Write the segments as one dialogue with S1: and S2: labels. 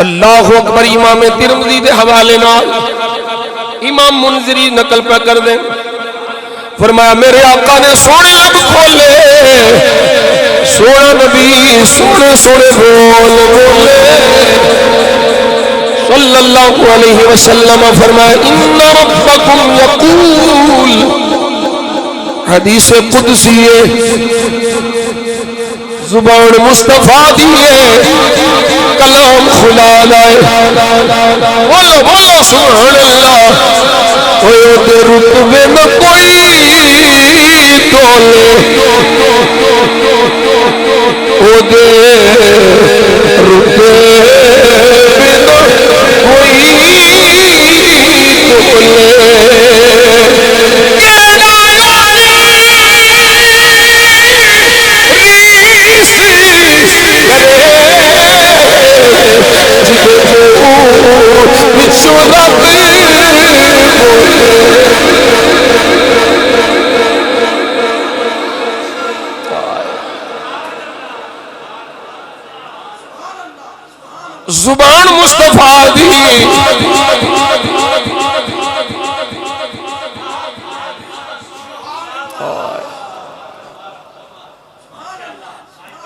S1: اللہ اکبر. امام ترمذی دے حوالے نال امام منذری نقل پہ کر دیں. فرمایا میرے آقا نے سونے لب کھولے, سونا نبی سونے سونے بول بولے صلی اللہ علیہ وسلم. فرمایا ان ربکم یقول, حدیث قدسی ہے, زبان مصطفیٰ دیئے, کلام خدا لائے. بولو بولو سبحان اللہ. اوہ دے رتبے میں کوئی تولے, اوہ دے رتبے میں کوئی تولے. زبان مصطفیٰ دی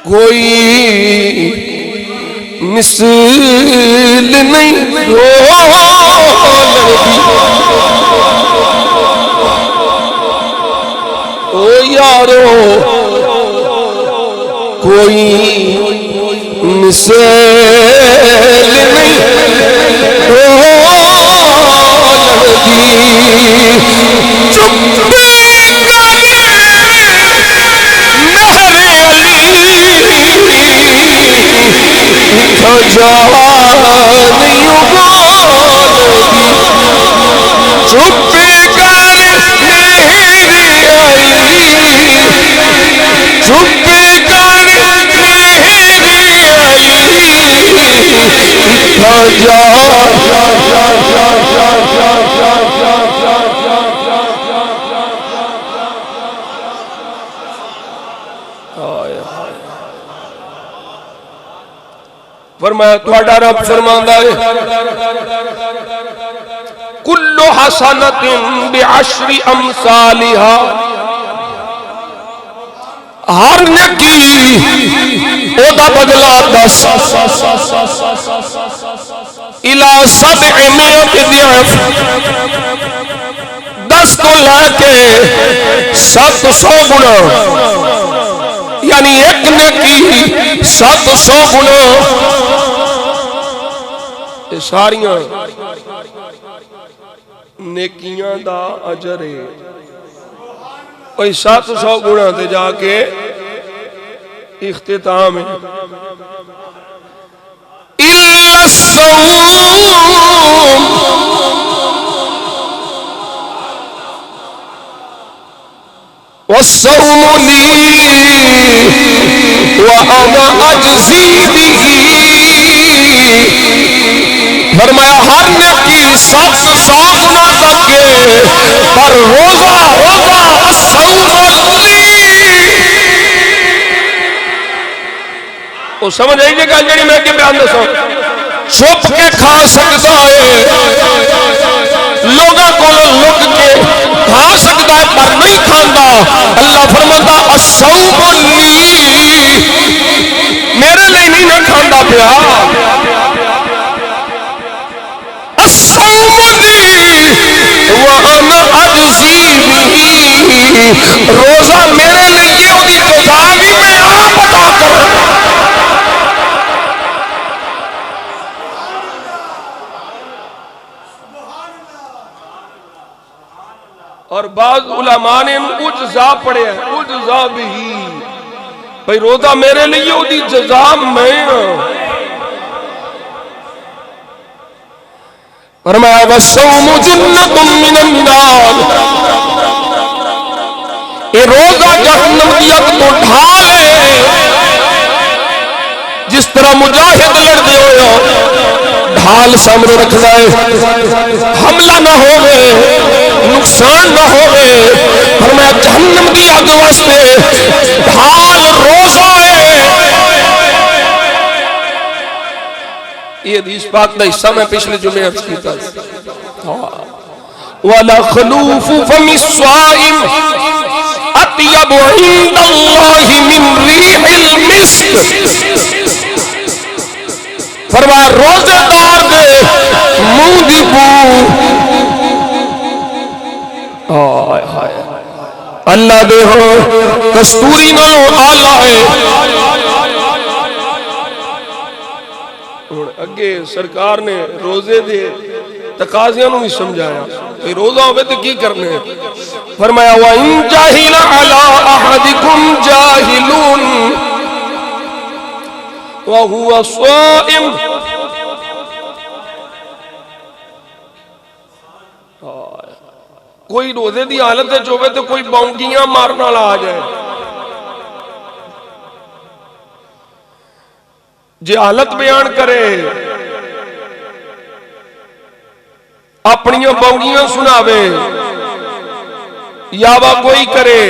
S1: کوئی مثل نہیں او یارو, کوئی مثل نہیں فرمایا تھوڑا رب فرماندہ ہے کل حسنت بعشر امثالها, ہر نیکی او دا بدلہ 10 الى 700 ضعف, 10 کو لے کے 700 گنا, یعنی ایک نیکی 700 گنا. ساریاں نیکیاں دا اجر ہے, اوہ 700 گنا تے جا کے اختتام ہے. اِلَّا الصَّوْمُ وَالصَّوْمُ لِي وَأَنَا أَجْزِي بِهِ. فرمایا ہر نیکی 700 گنا تک کے, پر روزہ الصوم لی. وہ سمجھ آئی جے گا جڑی میں کہ بیان دسوں, چھپ کے کھا سکتا ہے, لوگوں کو لک کے کھا سکتا ہے پر نہیں کھاندا. اللہ فرماتا الصوم لی, میرے لئے نہیں کھاندا پیا. وَأَنَا أَجْزِي بِهِ, روزہ میرے لیے ہوئی جزا بھی میں آپ عطا کروں. اور بعض علماء نے اجزا پڑھے ہیں, اجزا بھی, بھئی روزہ میرے لیے ہوئی جزا میں. فرمایا وَالصَّوْمُ جُنَّةٌ مِّنَ النَّارِ, یہ روزہ جہنم کی اگ تو ڈھالے. جس طرح مجاہد لڑ دے ہو ڈھال سامنے رکھنا ہے, حملہ نہ ہوئے, نقصان نہ ہوئے. فرمایا جہنم کی اگ واسطے ڈھال روزہ ہے. یہ حدیث پاک دا حصہ میں پچھلے جمعے عرض کیتا وَلَا خَلُوفُ فَمِ الصَّائِمِ أَطْيَبُ عِندَ اللَّهِ مِنْ رِيحِ الْمِسْكِ فرمایا روزے دار دے منہ دی بو اللہ دے ہو کستوری نالوں آلہ ہے. اگے سرکار نے روزے دے تقاضیاں نو بھی سمجھایا کہ روزہ ہوئے تو کی کرنے ہیں. فرمایا وَإِن جَاهِلَ عَلَىٰ أَحَدِكُمْ جَاهِلُونَ وَهُوَ صَائِمٌ کوئی روزے دی حالت ہے جو تو کوئی بونگیاں مارنا لا آ جائے جی حالت بیان کرے اپنی بونگیاں سناوے یا وہ کوئی کرے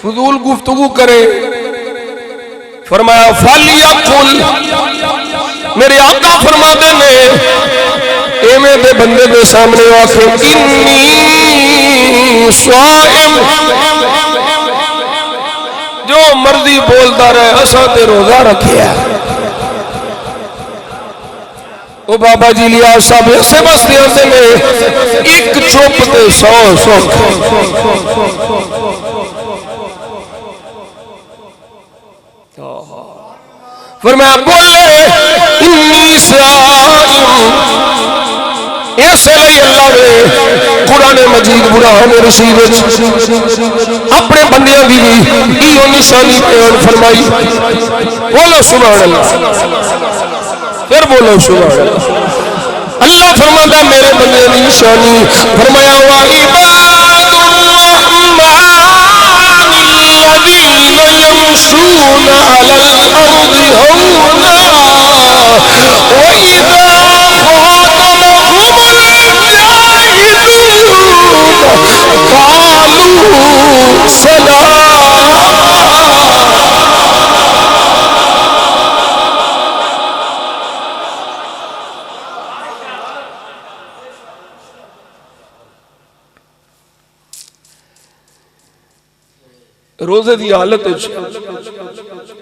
S1: فضول گفتگو کرے. فرمایا فَلْيَقُلْ میرے آقا فرما دے نے ایمیں دے بندے دے سامنے آکے انی صائم جو مرضی بولتا رہے اساں تے روزہ رکھیا. او بابا جی لیا صاحب ایسے بستے آتے میں ایک چوپ تے سو سکھ. فرمایا بولے انی صائم ایسے لئی اللہ نے قرآن مجید برہان رشید اپنے بندیاں دی ایو نشانی بیان فرمائی. بولو سبحان اللہ پھر بولو سبحان اللہ. اللہ فرماتا میرے بندے دی نشانی فرمایا وَعِبَادُ الرَّحْمَنِ الَّذِينَ يَمْشُونَ عَلَى الْأَرْضِ هَوْنًا وَإِذَا خَاطَبَهُمُ الْجَاهِلُونَ قَالُوا سَلَامًا. روزے دی حالت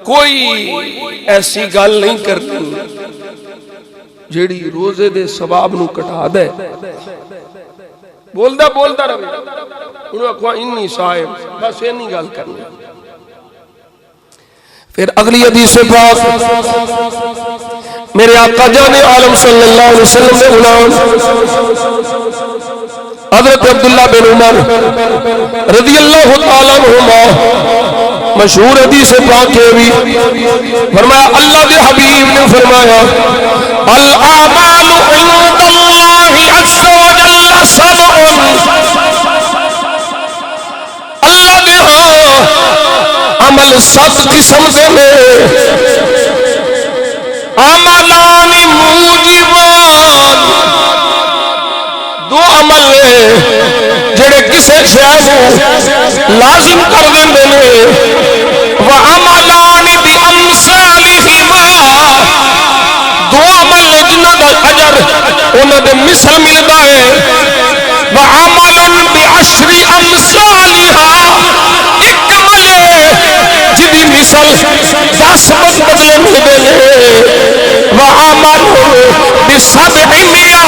S1: کوئی ایسی گل نہیں کرتی جیڑی روزے دے ثواب نو کٹا دے. بولدا رہے انہوں نے کہا انی صائم بس یہ نہیں گل کرنی. پھر اگلی حدیث پاک میرے آقا جان عالم صلی اللہ علیہ وسلم نے غلام حضرت عبداللہ بن عمر رضی اللہ تعالیٰ عنہما مشہور حدیث پاک ہے بھی فرمایا اللہ کے حبیب نے فرمایا الاعمال عند اللہ عز وجل سبع. اللہ کے ہاں عمل 7 قسم دے میں عملان موجبان دو عمل جڑے کسے شے لازم کر دیندے نے وعملان بامثالہما دو عمل جنہاں دا اجر انہاں دے مثل ملدا ہے وعمل بعشر امثالہا ایک عمل جدی مثل 10 بدلے ملدے نے وعمل بسبعمیا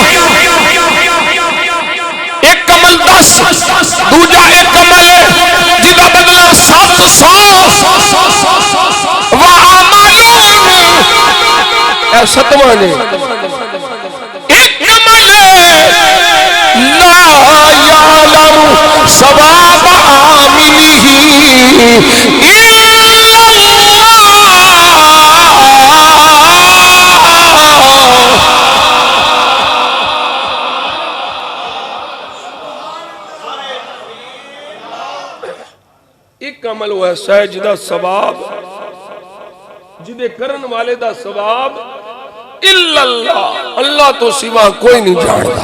S1: ایک عمل 10 دوجا ایک عمل جدا بدلہ 700 وعملون اے ستواں نے ایک عمل لا یعلم ثواب عاملہ ایک عمل وہ ایسا ہے جدا ثواب جدے کرن والے دا ثواب الا اللہ اللہ تو سوا کوئی نہیں جانتا.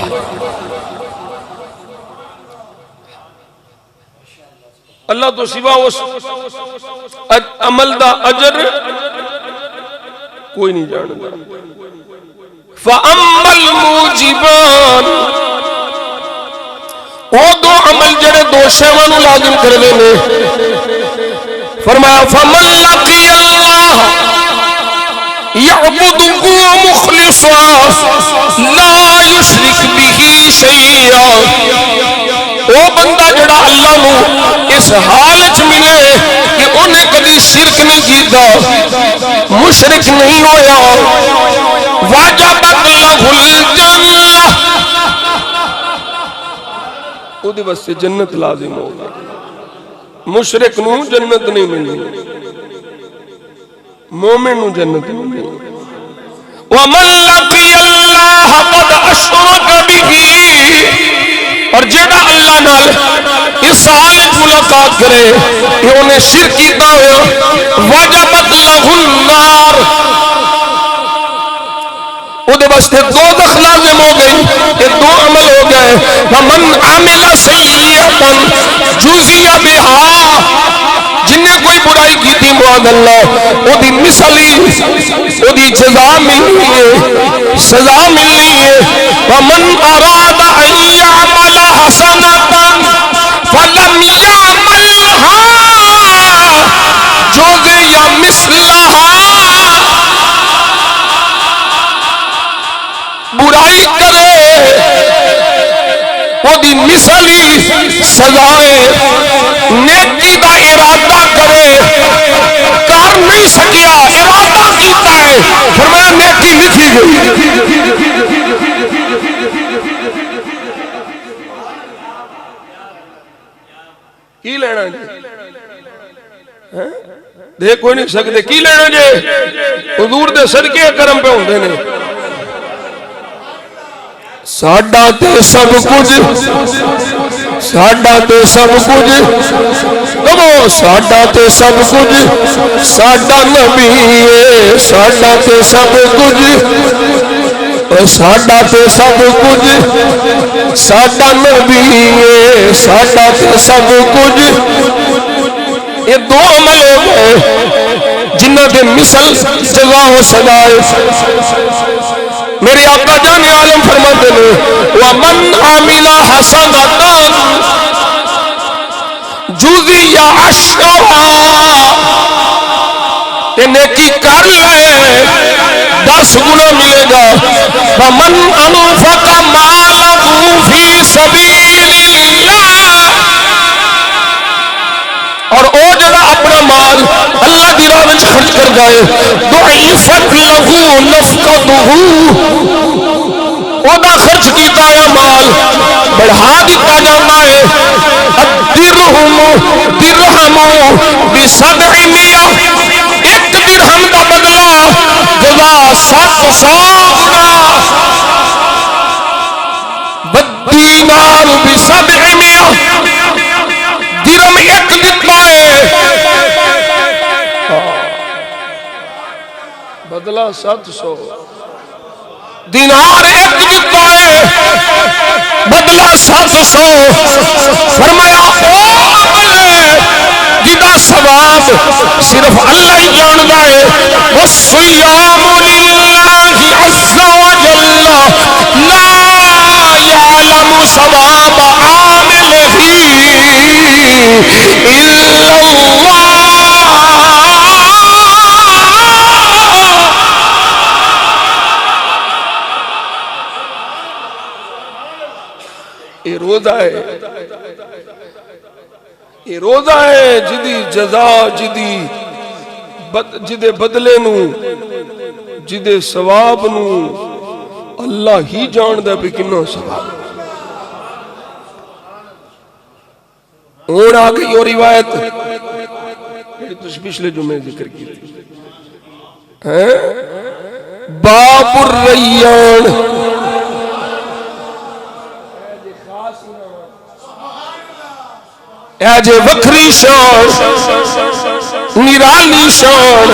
S1: اللہ تو سوا اس عمل دا اجر کوئی نہیں جانتا. فَأَمَّا الْمُوجِبَانِ وہ دو عمل جڑے دو شیواں نو لازم کر دے نے. فرمایا فَمَن لَقِيَ اللَّهَ يَعْبُدُهُ مُخْلِصًا لَا يُشْرِكْ بِهِ شَيْئًا. وہ بندہ جڑا اللہ نو اس حالت ملے کہ انہیں کبھی شرک نہیں کیتا، مشرک نہیں ہویا، واجبت لہ الجنہ، او دے واسطے جنت لازم ہوگا. مشرک نو جنت نہیں ملنی، مومن نو جنت نہیں ملنی. وَمَن لَقِيَ اللَّهَ قَدْ أَشْرَكَ بِهِ، اور جڑا اللہ نال اس حالت ملاقات کرے کہ انہیں شرک کیتا ہوا، وجبت لہ النار، او دے واسطے دوزخ لازم ہو گئی. یہ دو عمل ہو گئے. وَمَنْ عَمِلَ سَيِّئَةً جُزِیَ بِهَا، جن نے کوئی برائی کی تھی معاذ اللہ، او دی مثلی او دی جزا ملنی ہے، سزا ملنی ہے. وَمَنْ أَرَادَ أَنْ يَعْمَلَ حَسَنَةً فَلَمْ يَعْمَلْهَا جُزِیَ مِثْلَهَا، برائی کرے وہ دی مثلی سزائے. نیکی دا ارادہ کرے، کر نہیں سکیا، ارادہ کیتا ہے، فرمایا نیکی لکھی گئی. کی لینا جی؟ دیکھ کوئی نہیں سکتے کی لینا جی؟ حضور دے صدقے کرم پہ ہوندے نے. ساڈا تے سب کچھ، ساڈا تے سب کچھ، کمو ساڈا تے سب کچھ ساڈا نبی ہے. ساڈا تے سب کچھ، ساڈا تے سب کچھ ساڈا نبی ہے. ساڈا تے سب کچھ. یہ دو عمل ہو گئے جنہ دے مثل جزا و سزائے. میرے آقا جان عالم فرماتے ہیں وَمَنْ عَمِلَ حَسَنَةً جُزِیَ عَشْرَهَا، یہ نیکی کر لے 10 گنا ملے گا. وَمَنْ أَنْفَقَ مَالَهُ فِي سَبِيلِ اللَّهِ، اور او جڑا اپنا مال اللہ دی راہ وچ خرچ کر جائے، ضُعِفَتْ لَهُ نَفْقَتُهُ، او دا خرچ کیتا ہے مال بڑھا دیتا جاتا ہے. الدرہم ب700، ایک درہم کا بدلہ جزا 700 گنا. والدینار ب700، درہم ایک دیتا ہے بدلہ 700، دینار ایک دیتا ہے بدلہ 700. فرمایا جدا ثواب صرف اللہ ہی جانتا ہے. والصیام للہ عز وجل لا یعلم ثواب عاملہ الا اللہ. یہ روزہ ہے، یہ روزہ ہے جدی جزا، جدے بدلے نو، جدے ثواب نو اللہ ہی جاندہ بھی کنو ثواب. اور آگئی اور روایت پچھلے جمعے ذکر کی تھی، باب الریان، ایجے وکری شان، نرالی شان.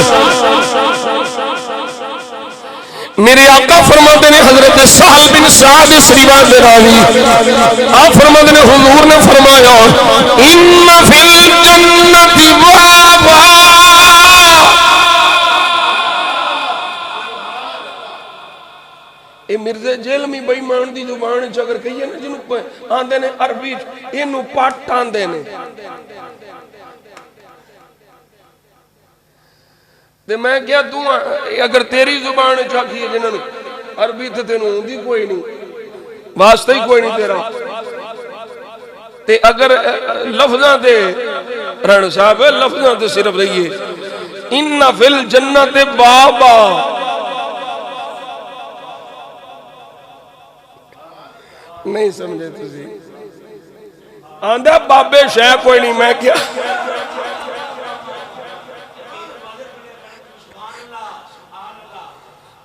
S1: میرے آقا فرماتے نے حضرت سہل بن سعد اس روایت میں راوی آپ فرماتے نے حضور نے فرمایا ان فی الجنت بابا، یہ مرزے جیلمی بے ایمان دی زبان وچ اگر کہیے نا جنوں آندے نے عربی اینو پٹ آندے نے تے میں کیا تو اگر تیری زبان وچ آکھیے جنہاں عربی تے تینوں ہوندی کوئی نہیں واسطہ ہی کوئی نہیں تیرا تے اگر لفظاں دے رن صاحب لفظاں تے صرف رہیے ان فی الجنت بابا نہیں سمجھے تسی آندہ بابے شے کوئی نہیں میں کیا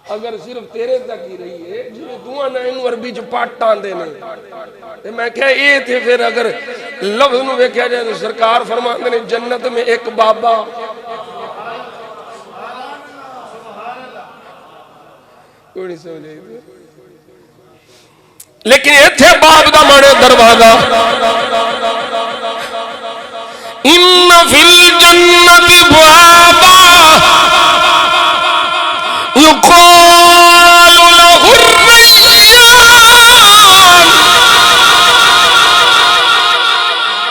S1: اگر صرف تیرے تک ہی رہی ہے جو دعا نہ انہوں عربی جو پاٹ ٹاندے نے میں کہا یہ تھے پھر اگر لفظ نو ویکھیا جائے تو سرکار فرماتے نے جنت میں ایک بابا کوئی نہیں سمجھے لیکن ایتھے باب دا مانے دروازہ ان فی الجنت بابا يقال له الريان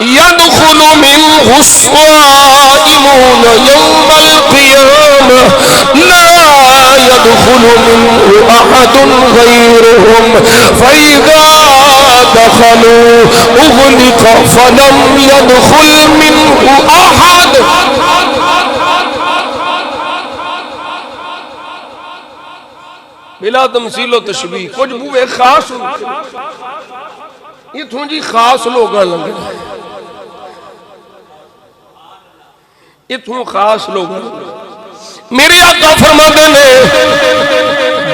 S1: يدخل منه الصائمون يوم القيامة لا يدخل منه أحد غيرهم فإذا دخلوا أغلق فلم يدخل منه أحد بلا تمثیل و تشبیہ کچھ بوئے خاص یہ تھوں جی خاص لوگاں لگے یہ تھوں خاص لوگاں میرے آقا فرماتے نے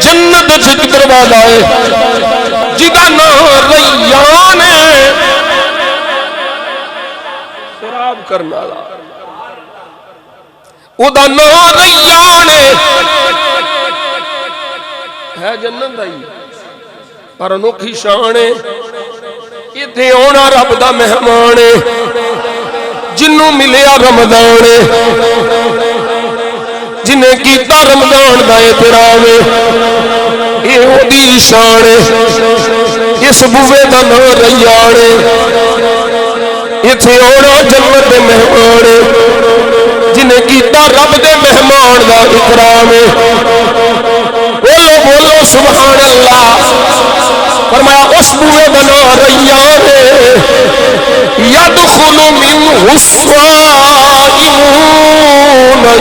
S1: جنت جت دروازہ ہے جدا نام ریان ہے شراب کرنا او دا نام ریان ہے جنت آئی پر انوکھی شان ہے یہ تھے اونا رب دا مہمان ہے جنوں ملیا رمضان ہے جنہیں کیتا رمضان دا احترام ہے یہ ہو دی شان ہے اس بوے دا نام ریان ہے یہ تھے اونا جنت دے مہمان ہے جنہیں کیتا رب دے مہمان دا احترام ہے بولو بولو سبحان اللہ فرمایا اس بوئے بنا ریان ہے یدخل منہ الصائمون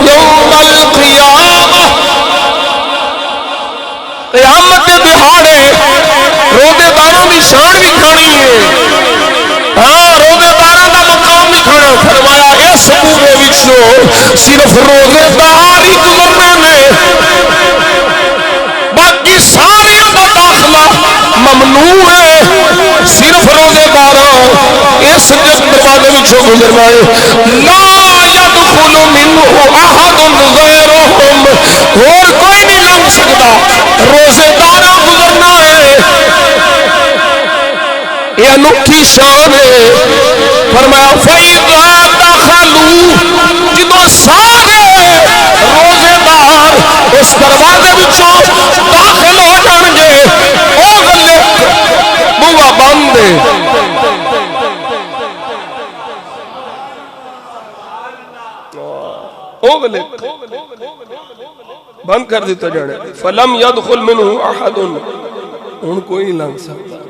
S1: یوم القیامہ قیامت دہاڑے روزے داروں کی شان بھی کھانی ہے ہاں روزے داروں کا مقام بھی کھانا فرمایا اس بوئے وچوں صرف روزے دار ہی گزرنے میں باقی سارے دا داخلہ ممنوع ہے صرف روزے داراں اس دروازے وچوں گزرنا ہے لا يدخل منه احد غيرهم اور کوئی نہیں لنگ سکتا روزے داراں گزرنا ہے یہ انوکھی شان ہے فرمایا فَإِذَا دَخَلُوا جدو سارے روزے دار اس دروازے وچوں داخل ہو جان گے او غلط بوا بند او غلط بند کر دیتا جانے فَلَمْ يَدْخُلْ مِنْهُ أَحَدٌ ان کوئی نہیں لنگ سکتا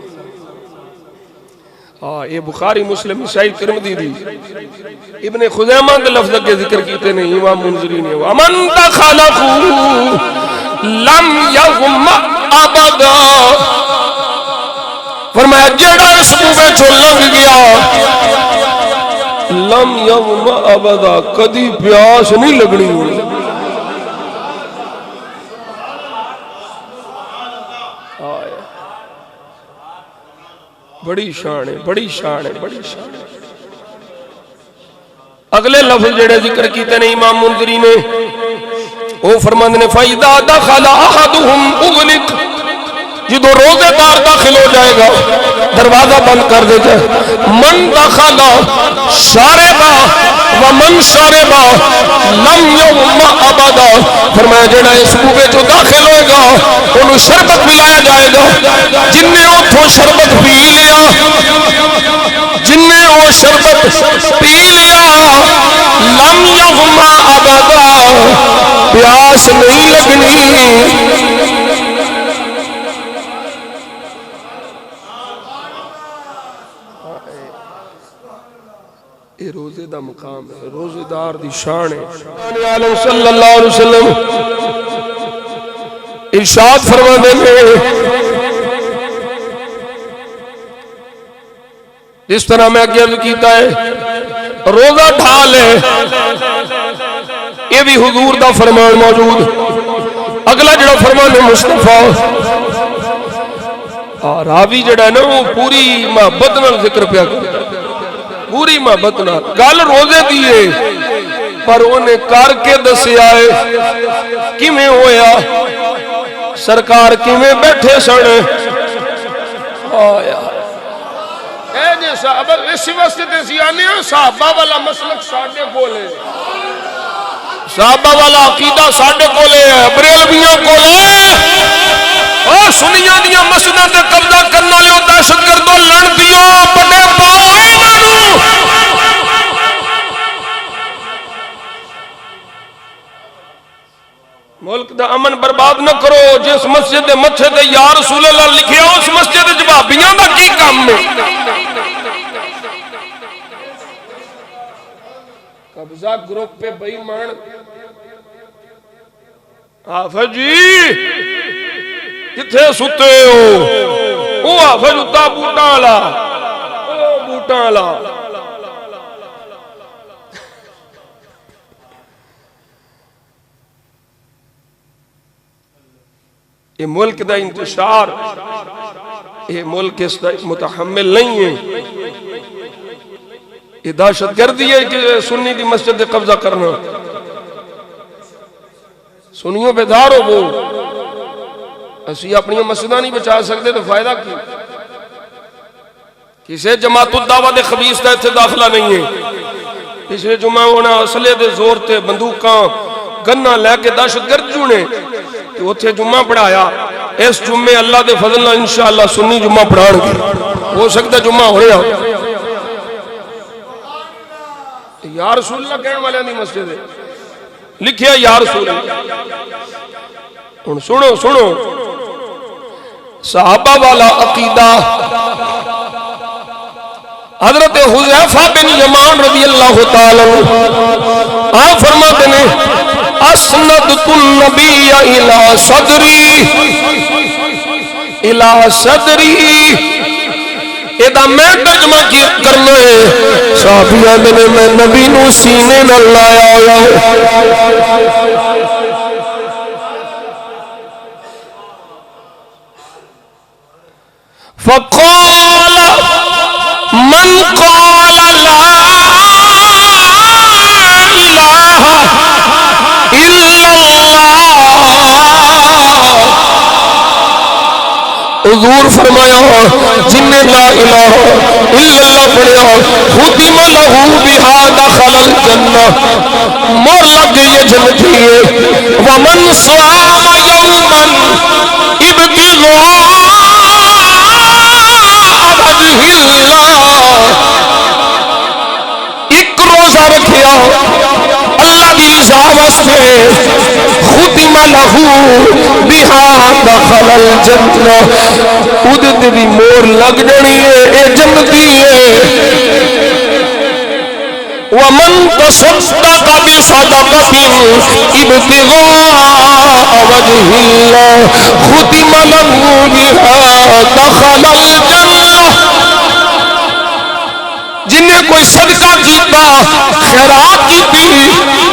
S1: یہ بخاری مسلم نسائی ترمذی دی ابن خزیمہ کے لفظ کے ذکر کیتے نہیں امام منذری نے ومن دخلہ لم یغم ابدا فرمایا جیڑا اس بوے چو لنگ گیا لم یغم ابدا کدی پیاس نہیں لگنی بڑی شان ہے بڑی شان ہے بڑی شان ہے اگلے لفظ جڑے ذکر کیتے نے امام منذری نے وہ فرماندے نے فَإِذَا دَخَلَ أَحَدُهُمْ أُغْلِقَ جدو روزے دار داخل ہو جائے گا دروازہ بند کر دے جائے من دخل شاربا ومن شاربا لم یغم ابدا فرمایا فرمایا جڑا اس کوے چ داخل ہوئے گا انہوں شربت پلایا جائے گا، جن نے اتھوں شربت پی لیا، جن نے وہ شربت پی لیا لم یغما ابدا، پیاس نہیں لگنی۔ یہ روزے دا مقام ہے، روزے دار دی شان ہے۔ عالم صلی اللہ علیہ وسلم ارشاد فرماتے ہیں جس طرح میں اگے عرض کیتا ہے روزہ ڈھال ہے، یہ بھی حضور دا فرمان موجود۔ اگلا جڑا فرمان ہے مصطفیٰ راوی جڑا ہے نا وہ پوری محبت نال ذکر پیا کرتا ہے، پوری محبت نال گل روزے دی ہے پر انہیں کر کے دسیا ہے کیویں ہویا، سرکار کیویں بیٹھے سن۔ آیا اے جے صحابہ اس واسطے تے سی آنے صحابہ والا مسلک ساڈے کولے، صحابہ والا عقیدہ ساڈے کولے ہے، بریلویوں کولے اور سنیاں دیاں مسجداں تے قبضہ کرن والے دہشت گردوں لڑدیوں بڑے پاؤ انہاں ملک دا امن برباد نہ کرو۔ جس مسجد دے متھے تے یا رسول اللہ لکھیا اس مسجد وچ بھابیاں دا کی کام ہے؟ قبضہ گروپ پہ بے ایمان حافظ جی کتھے ستے ہو؟ وہ حافظ اتا بوٹاں والا، او بوٹاں والا یہ ملک دا انتشار، یہ ملک اس دا متحمل نہیں ہے۔ یہ دہشت گردی ہے کہ سنی دی مسجد دے قبضہ کرنا۔ سنیوں بیدار ہو وہ اسی اپنی مسجدہ نہیں بچا سکتے تو فائدہ کی؟ کسے جماعت الدعوہ دے خبیث دا اتھے داخلہ نہیں ہے۔ پچھلے جمعہ ہونا اسلحے دے زور تے بندوقاں گنہ لے کے دہشت گرد جونے تو اتھے جمعہ پڑھایا۔ اس جمعے اللہ دے فضل اللہ انشاءاللہ سنی جمعہ پڑھان گے، ہو سکتا جمعہ ہو رہا۔ یا رسول اللہ کہنے والے نہیں مسجد ہے لکھیا یا رسول اللہ۔ سنو سنو صحابہ والا عقیدہ حضرت حذیفہ بن یمان رضی اللہ تعالی آپ فرماتے ہیں اسندت النبی الى صدری ایدہ میں ترجمہ کرنا ہے صحابیہ نے میں نبی نو سینے نہ لایا فقال من قال لا الہ الا اللہ، حضور فرمایا جن نے لا الہ الا اللہ پڑھیا ختم لہ بہا دخل الجنہ، مور لگ گئی یہ جنتی ہے۔ ومن صام یوما ابتغاء وجہ اللہ، ایک روزہ رکھیا اللہ دی رضا واسطے ختم لہ بہا دخل الجنہ، ادھے بھی مور لگ جانی ہے اے جنتی ہے۔ ومن تصدق بصدقۃ ابتغاء وجہ اللہ ختم لہ بہا دخل الجنہ، جن نے کوئی صدقہ کیتا خیرات کیتی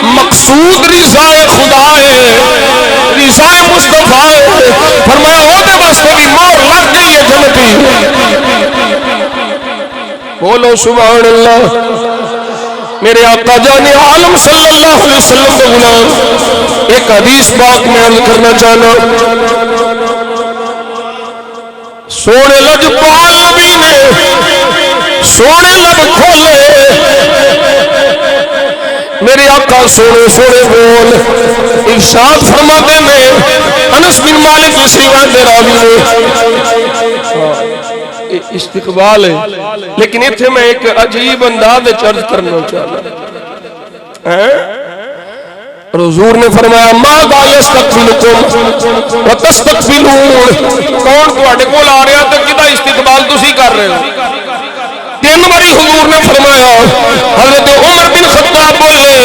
S1: مقصود رضا خدا ہے، رضا مصطفیٰ ہے، فرمایا وہ دے واسطے بھی مور لگ گئی ہے جنتی۔ بولو سبحان اللہ۔ میرے آقا جان عالم صلی اللہ علیہ وسلم کے غلام ایک حدیث پاک میں عرض کرنا چاہنا، سونے لجپال نبی نے سونے لب کھولے، میرے آقا سونے سونے بول ارشاد فرماتے میں انس بن مالک اس روایت دے راوی نے استقبال ہے لیکن اتنے میں ایک عجیب انداز چرچ کرنا چاہتا حضور نے فرمایا ماذا یستقبلکم وتستقبلون کون تواڈے کول آ رہا تے کدا استقبال تسی کر رہے ہو 3 باری حضور نے فرمایا حضرت عمر بن خطاب بولے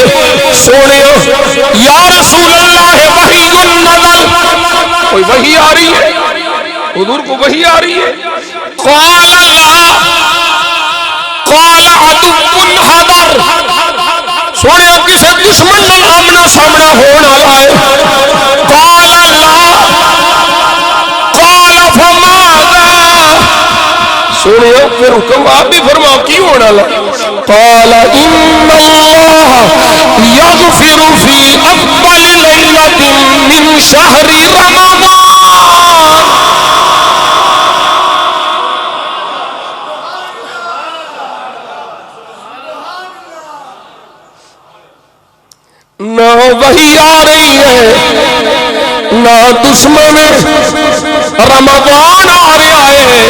S1: سونیا یا رسول اللہ وحی نزل کوئی وحی آ رہی ہے حضور کو وحی آ رہی ہے قال لا قال عدو حضر سونیا کسے دشمن نال آمنا سامنا ہونا لائے قال لا قال فماذا سونیا پھر حکم آپ بھی فرماؤ کی ہونا لائے قال ان اللہ یغفر فی اول لیلۃ من شہر رمضان نہ وہی آ رہی ہے نہ دشمن رمضان آ رہا ہے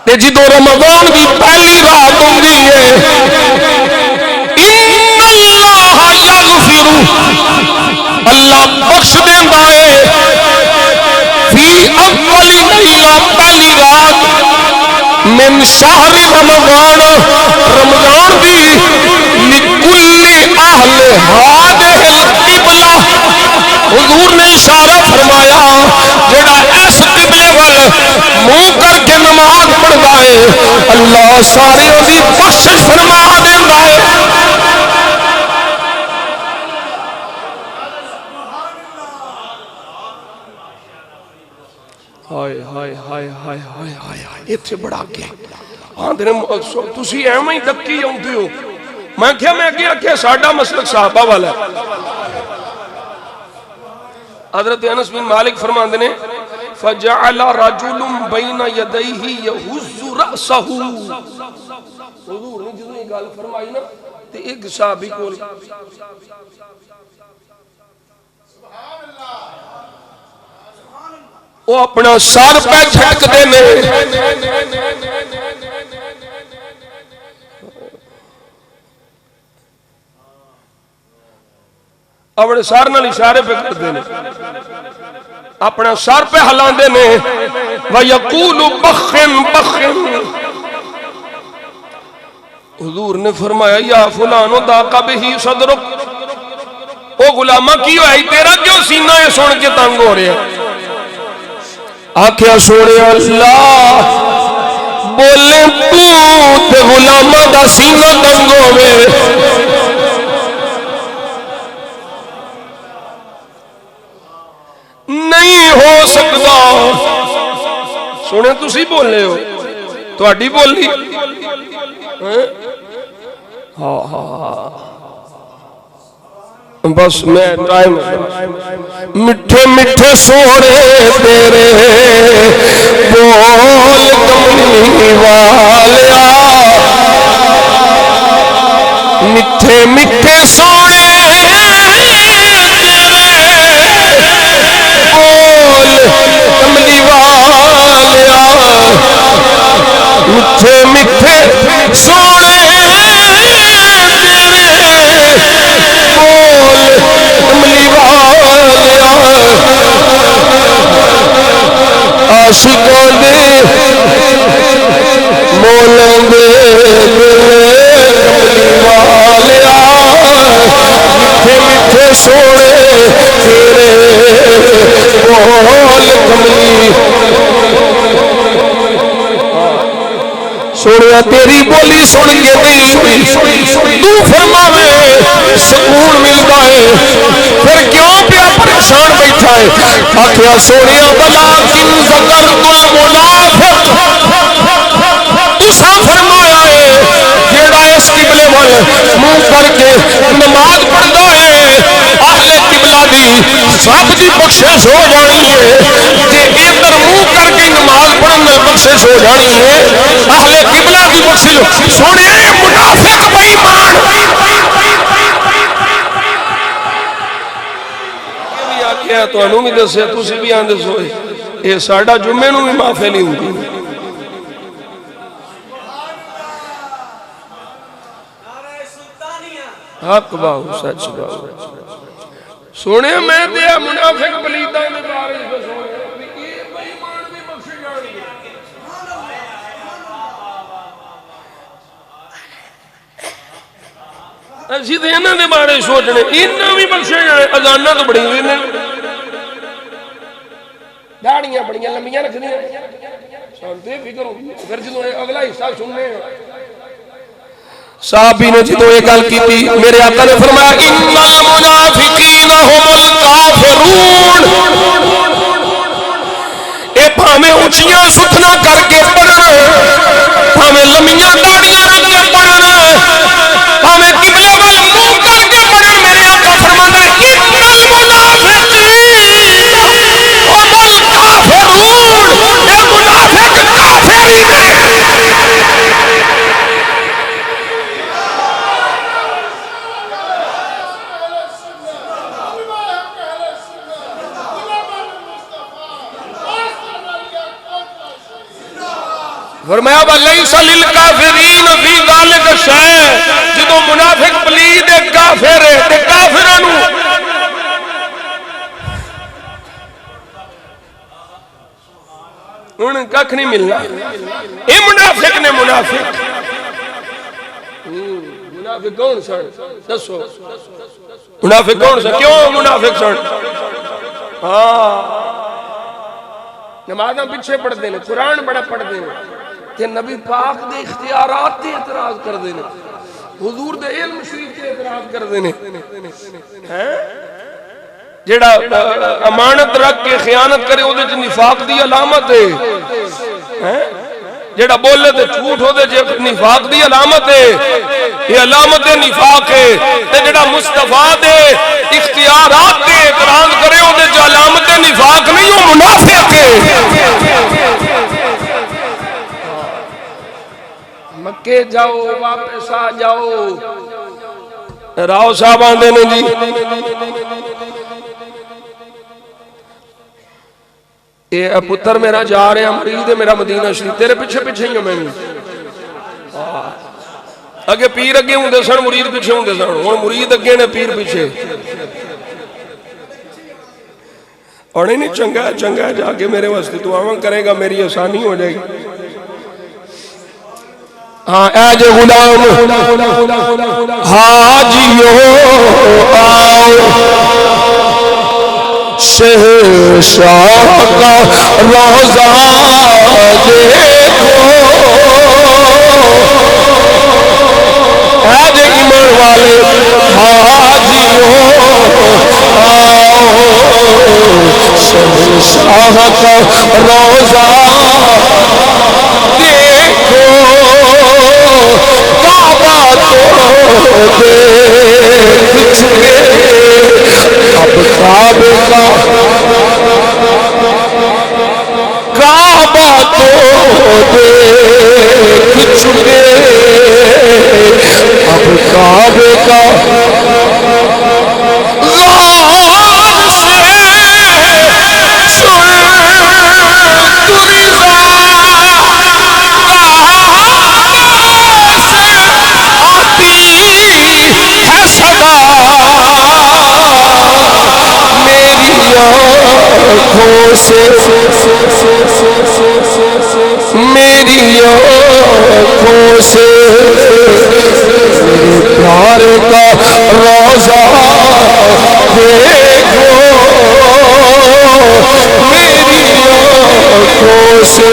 S1: تے جدو رمضان بھی پہلی رات ہوندی ہے ان اللہ یغفر اللہ بخش دیندا ہے فی اول لیلہ پہلی رات من شہر رمضان رمضان دی لکل اہل ہادہ القبلہ حضور نے اشارہ فرمایا جڑا اس قبلے وال منہ کر کے نماز پڑھدا ہے اللہ سارے دی بخشش فرما دیندا ہے ہائے ہائے ہائے ہائے ہائے ہائے اتنے بڑا گیا آندھنے تسی ایمہ ہی دکی جاؤں ہو میں کیا میں کیا ساڑھا مسلک صحابہ والا ہے حضرت انس بن مالک فرماندے نے فجعل رجل بین یدیہ یہز رأسہ حضور نے جنہوں یہ گال فرمائی نا تے ایک صحابی کو وہ اپنا سار پہ جھٹک دینے اپنے سار نال اشارے پہ کر دینے اپنا سار پہ ہلان دینے وَيَقُولُ بَخِّن بَخِّن حضور نے فرمایا یا فلانو داقا بہی صدرک او غلامہ کیوں ہے تیرا کیوں سینہ ہے سن کے تنگ ہو رہے ہیں آکھیا سوڑے اللہ بولے تے غلامہ دا سینہ تنگ ہوئے نہیں ہو سکتا سونے تسی بولے ہو تو اڈی بولی ہاں ہاں بس میں ٹائم مٹھے مٹھے سوڑے تیرے بول کملی والیا مٹھے مٹھے سوڑے بول کملی والیا مٹھے مٹھے سوڑے عاشقوں دے مولوں دے والیا مٹھے مٹھے سوڑے تیرے بول کملی سوڑیا تیری بولی سن کے نہیں تو فرماوے سکون ملتا ہے پھر کیوں پیا پریشان بیٹھا ہے آکھیا سوڑیا ولیکن ذکرت المنافق تساں فرمایا ہے جیڑا اس قبلے وال منہ کر کے نماز پڑھدا ہے اہل قبلہ دی سب دی بخشش ہو جانی ہے جے ادھر منہ کر کے نماز پڑھن بخشش ہو جانی ہے، اہل قبلہ دی بخشش سونے منافق بے ایمان کیا تو انہوں بھی دسے تسی بھی آندے سوئے اے ساڑھا جمعے نو بھی معافی نہیں ہوتی حق باہو سچ باہو سونے میں دیا منافق پلیدہ میں بارے سے سونے یہ بے ایمان بھی بخشے جانی ایسی تو انہوں نے بارے سوچنے انہوں بھی بخشے جانے ازانہ تو بڑی ہوئی نے داڑیاں بڑیاں لمبیاں رکھ دیا سانتے فکر ہوگی اگر جدو اگلا حصہ سننے صحابی نے جدو ایک گل کی تھی میرے آقا نے فرمایا ان المنافقین هم الکافرون اے بھامے اونچیاں ستھنا کر کے پڑھنا بھامے لمبیاں داڑیاں رکھ کے پڑھنا بھامے قبلے وال منہ کر کے پڑھنا میرے آقا فرماتا ہے ان المنافقین هم الکافرون اے منافق کافر ہی نے فرمایا وَلَيْسَ لِلْكَافِرِينَ فِي ذَلِكَ شَيْءٌ جدو منافق پلید کافر ہے تے کافرانو انہیں ککھ نہیں ملنا اے منافق نے منافق منافق کون سن دسو منافق کون سن کیوں منافق سن نمازاں پیچھے پڑھ دینے قرآن بڑا پڑھ دینے کہ نبی پاک دے اختیارات تے اعتراض کر دینے حضور دے علم شریف تے اعتراض کر دینے جیڑا امانت رکھ کے خیانت کرے وہ دے نفاق دی علامت ہے جیڑا بولے تے جھوٹ ہو دے نفاق دی علامت ہے یہ علامت نفاق ہے تے جیڑا مصطفیٰ دے اختیارات تے اعتراض کرے وہ دے علامت نفاق نہیں وہ منافق ہے مکے جاؤ واپس آ جاؤ راؤ صاحب آندے نے جی اے پتر میرا جا رہے ہیں مرید ہے میرا مدینہ شریف تیرے پیچھے پیچھے ہی ہوں میں اگے پیر اگے ہوں دے سن مرید پیچھے ہوں دے سن اور مرید اگے نے پیر پیچھے اور نہیں چنگا ہے جا کے میرے واسطے دعاواں کرے گا میری آسانی ہو جائے گی ہاں اے جو غلام حاجیو آؤ شہنشاہ کا روضہ دیکھو اے جو ایمان والے حاجیو آؤ شہنشاہ کا روضہ دیکھو کعبہ تو دیکھ چکے اب کعبہ تو دیکھ چکے اب کعبہ کا غار سے سن تریزہ میری آنکھوں سے میرے پیار کا روضہ دیکھو میری آنکھوں سے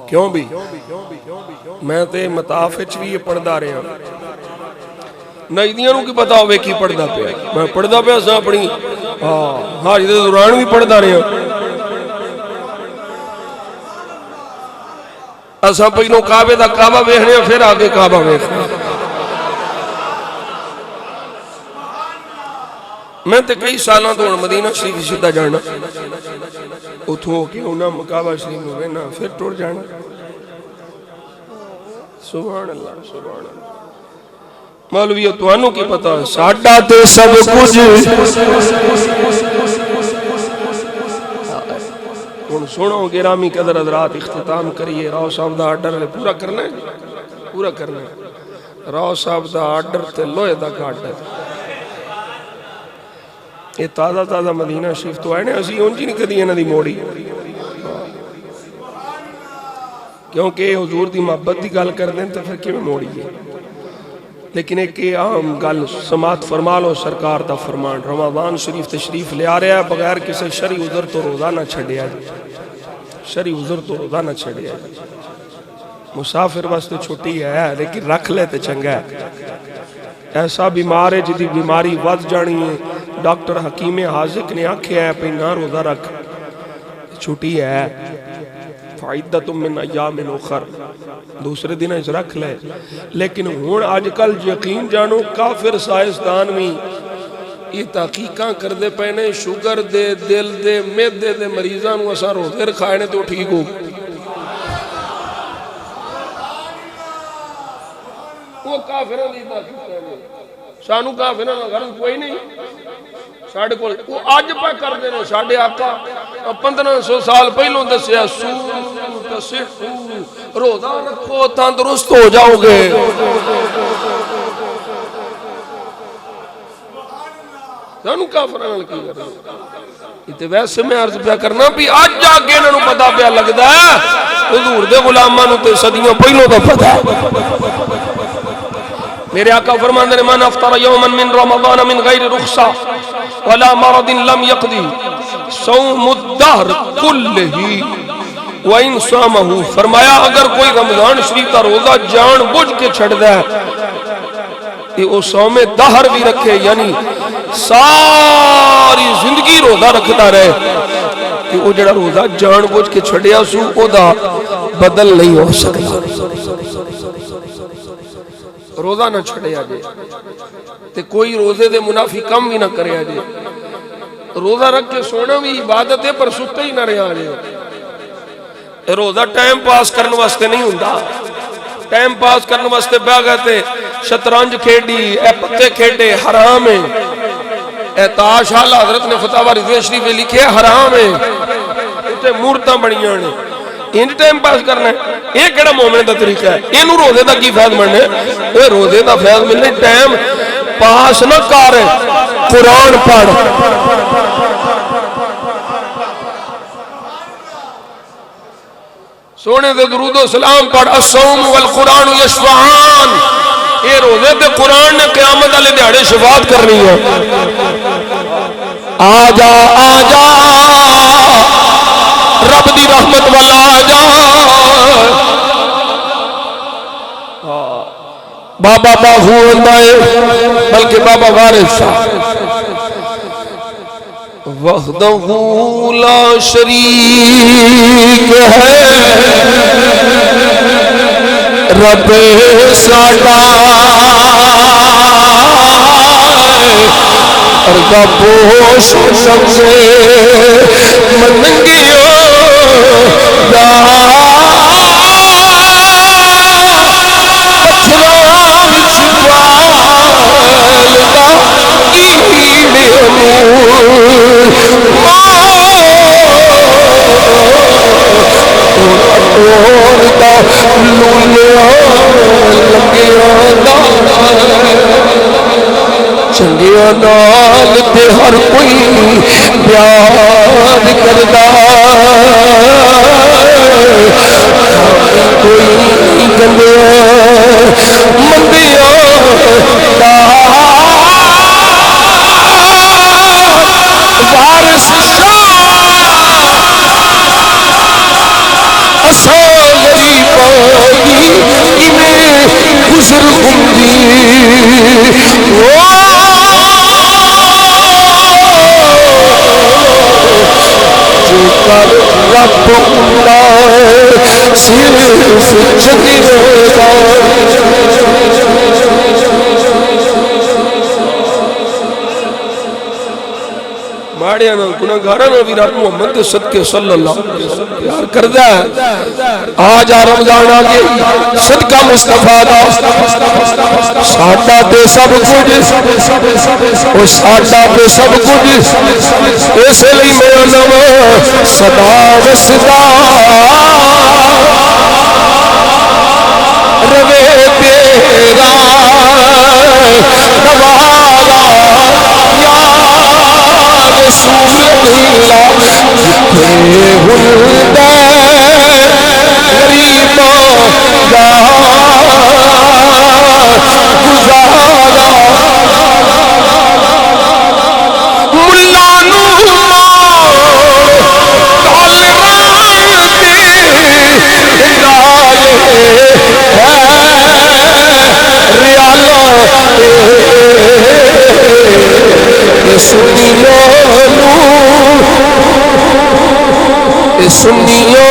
S1: کیوں بھی میں تے مطاف وچ بھی یہ پڑھدا رہا نجدیاں نو کی پتا ہوے کی پڑھدا پیا میں پڑھدا پیا سا اپنی حاج دے دوران بھی پڑھدا رہا اساں پہلو کعبے دا کعبہ ویکھنے پھر آگے کعبہ ویکھنے. میں تے کئی سالاں تو مدینہ شریف سیدھا جانا اتھوں ہو کے انہاں کعبہ شریف میں رہنا پھر ٹر جانا. سبحان اللہ سبحان اللہ. مولوی تانوں کی پتہ ساڈا تے سب کچھ ہن سنو گرامی قدر حضرات اختتام کریے. راؤ صاحب دا آرڈر پورا کرنا ہے پورا کرنا ہے. راؤ صاحب دا آرڈر تے لوہے دا آرڈر یہ تازہ تازہ مدینہ شریف تو آئے نے اسی اونجی نہیں کدی انہاں دی موڑی کیونکہ حضور دی محبت دی گل کر دیں تو پھر کیوں موڑی ہے. لیکن ایک عام گل سماعت فرما لو سرکار دا فرمان. رمضان شریف تشریف لے آ رہا ہے بغیر کسی شرعی عذر تو روزہ نہ چھڑیا جائے. شرعی عذر تو روزہ نہ چھڑیا جائے. مسافر واسطے چھٹی ہے لیکن رکھ لے تے چنگا ہے. ایسا بیمار ہے جدی بیماری ود جانی ہے ڈاکٹر حکیم حاذق نے آکھیا ہے پہ نہ روزہ رکھ چھٹی ہے. فعدۃ من ایام اخر دوسرے دن اس رکھ لے. لیکن ہون آج کل یقین جانو کافر سائنسدان بھی یہ تحقیقاں کر دے پینے شوگر دے دل دے معدے دے مریضاں نو اساں روزے رکھائے نے تو ٹھیک ہو. وہ کافروں دی تحقیق کرنے سانو کافروں دا غرض کوئی نہیں. ساڑھے کو وہ آج پہ کر دینے ساڑھے آقا 1500 سال پہلوں دسیا سوم تصحو روزہ رکھو تندرست ہو جاؤ گے. سانو کافروں کی کرنا یہ ویسے میں عرض پہ کرنا بھی آج جا کے انہوں پتا پہ لگتا ہے حضور دے غلامانوں تے صدیوں پہلوں تو پتا ہے. میرے آقا فرماندے نے من افطر یوما من رمضان من غیر رخصہ ولا مرض لم يقضي صوم الدہر کلہ وَإِن صَامَهُ. فرمایا اگر کوئی رمضان شریف کا روزہ جان بوجھ کے چھڑ دے کہ وہ صوم دہر بھی رکھے یعنی ساری زندگی روزہ رکھتا رہے کہ وہ جڑا روزہ جان بوجھ کے چھڑیا سو او دا بدل نہیں ہو سکتا. روزہ نہ چھڑیا جے تے کوئی روزے دے منافی کم بھی نہ کریا جے. روزہ رکھ کے سونا بھی عبادت ہے پر ستے ہی نہ رہا جے. روزہ ٹائم پاس کرنے واسطے نہیں ہوندا. ٹائم پاس کرنے واسطے بہ گئے شطرنج کھیڈی اے پتے کھیڈے حرام ہے. اے تاش اعلی حضرت نے فتاوی رضویہ شریف میں لکھے حرام ہے. تے مورتاں بڑیاں نے ان ٹائم پاس کرنا ہے. یہ کیڑا مومن دا طریقہ ہے؟ اینو روزے دا کی فائدہ ملنا ہے؟ اے روزے دا فائدہ ملنا ٹائم پاس نہ کر قرآن پڑھ. سونے دے درود و سلام پڑھ. الصوم والقرآن یشفعان. یہ روزے تے قرآن نے قیامت والے دیہاڑے شفاعت کرنی ہے. آجا آجا رب دی رحمت والا آجا. بابا باہو ہوتا ہے بلکہ بابا وارث شاہ وحدہ لا شریک ہے رب ساڈا اردا پوش سمجھے منگیو چنگیا نال تے ہر کوئی پیار کردا کوئی گندیا مندیا وارث سالری پائی انہیں گزر ہوندی جو کر رب اللہ صرف جگہ گا ماڑیاں نال گناہگاراں نال بھی رب محمد دے صدقے صلی اللہ علیہ وسلم پیار کردا ہے آج رمضان آ گئی صدقہ مصطفیٰ دا ساڈا تے سب کچھ او ساڈا تے سب کچھ اس لیے میرا نام صدا وسدا روے تیرا نوالا یا رسول اللہ جتنے ہلدے غریباں دا گزارا ملا نو سنیو